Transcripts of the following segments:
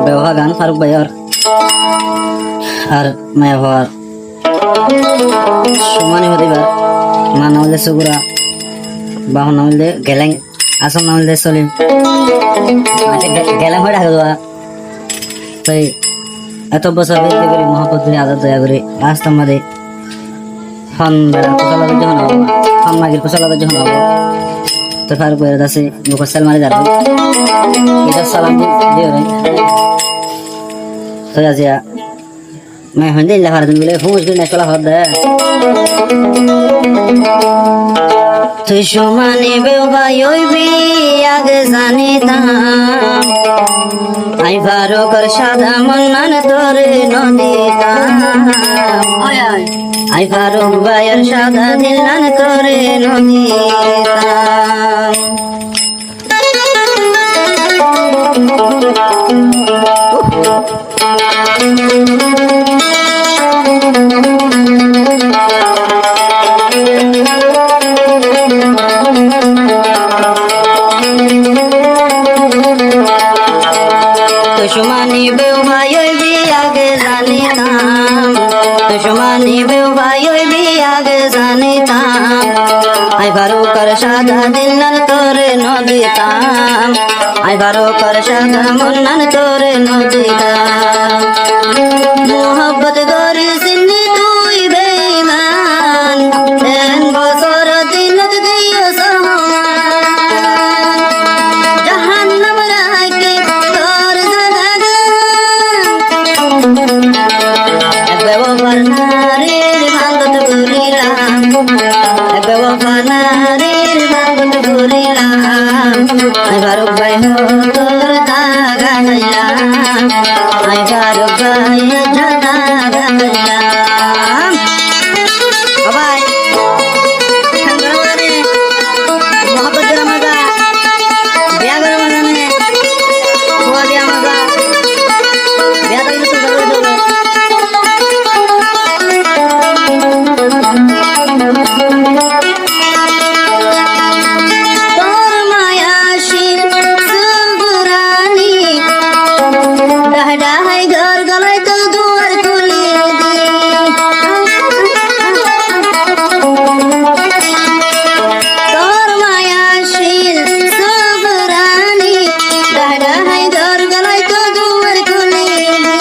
ব্যবহার গান ফারুক ভাইয়ার আর মায়া হওয়ার সমানি হদিবার মা নামলে সুগুরা বাহন নামলে গেলেং আসম নামলে সলিম গেলেং হয়ে ডাকা দেওয়া তাই এত বছর বেঁচে করি মহাপত করে আজাদ দয়া করে রাস্তা মাঝে হন বেড়া কুশলাদের যখন হবো হন মাগির কুশলাদের যখন হবো তো ফারুক ভাইয়ের কাছে মুখর সেল মারি যাবে এটা সালাম দিয়ে তো আজিয়া मैं हंदे ला हर दिन मिले फूस के नेचला हद है तो शुमाने बेवा योई भी आगे जाने ता आई बारो कर शादा मनन तोरे नदीता आई बारो बायर शादा दिलन तोरे नदीता दुश्मनी बेवफाई भी आगे जाने ताम दुश्मनी बेवफाई भी आगे जाने ताम आई बारो कर शादा दिलन तोरे नदी ताम आई बारो कर शादा मुन्नन तोरे नदी ताम मोहब्बत गोरी सिंधी तुई बेईमान एन बसर दिनत दियो समान जहन्नम राके तोर जगह बेवफा नारीर भांगत गुरीला बेवफा नारीर भांगत गुरीला आई बारो भाई हो तोर दागा गया आई बारो भाई दागा गया बाय संगरवाने मोहब्बत जरा मजा ब्याह करो मजा ने हुआ दिया मजा ब्याह तो तो तोर मायाशील सुगुरानी डहडा है घर गले तो दुआर खुली दी तोर मायाशील सुगुरानी डहडा है घर गले तो दुआर खुली दी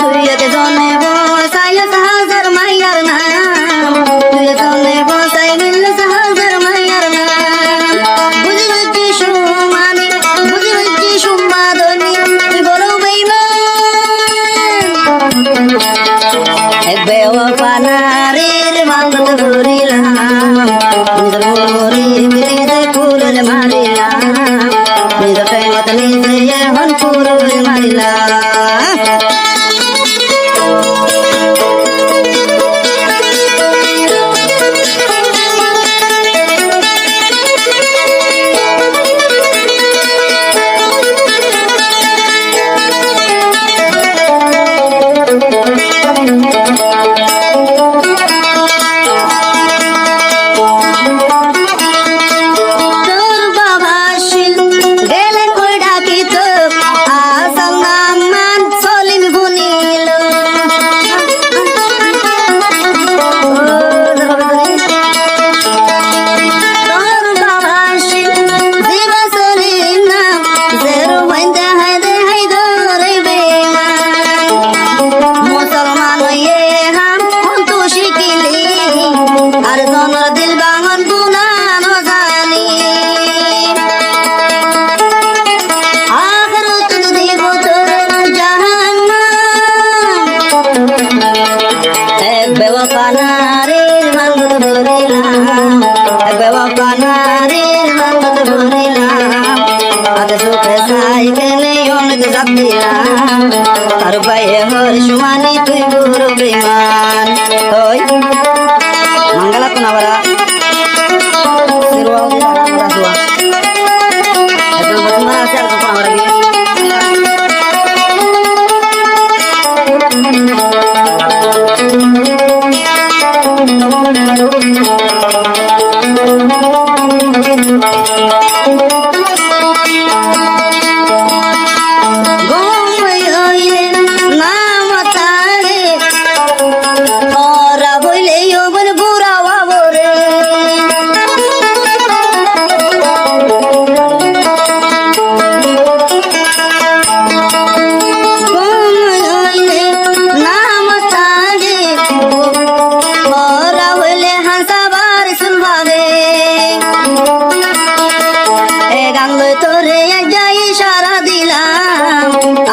तुय के सोने बसाय सहजर मायर नाम तुय सोने बसाय मिल सहजर मायर नाम बुझुकी शुमानी बुझुकी शुमादनी बोलो बेईमान एक बेवफा नारीर भांगत गुरीला निजर मोरी मिली कुरुल मारिला निजर प्रेमत निजे ये हन कुरुल मारिला তোর বাবা শিল গেলে কই ডাকি তো আসল নাম মান সলিম ভুলিল তোর বাবা শিল জিবা সলিম নাম জেরো বাইন্দে হাই ধরে বেমান মুসলমান হয়ে হাম হন্তু শিখিলি আর জনর দিল বাঙন গুনানো জানি আখরত দিব তোর জাহান্নাম এক বেওয়াফা নারীর ভাঙ্গত ভরিলাম এক বেওয়াফা নারীর ভাঙ্গত ভরিলাম আগে সুখে সাইকেলে অনেক জাপ দিলাম তার পায়ে হর সুমানি তুই গুরু বেমান ওই Manggala kunawara sirwa di dalam rasua itu bagaimana sih aku kunawara gitu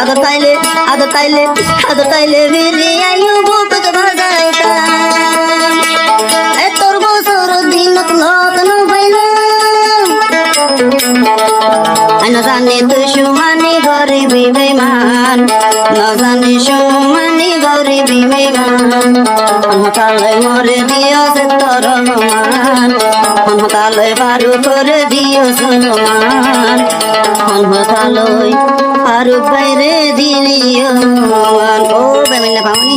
আদর পাইলে বিরিয়াইও বুকুত বাজাইতাম এ তোর বছর দিনত নতুন পাইলাম না জানি দুশ্মনী গরিবি বেমান না জানি সুমানি গরিবি বেমান হতালে মরে দিও সে তোর মান হতালে পারু করে দিও সলমান হতালই পারু বাইরে দিলিও ও বেমিনা পাওনি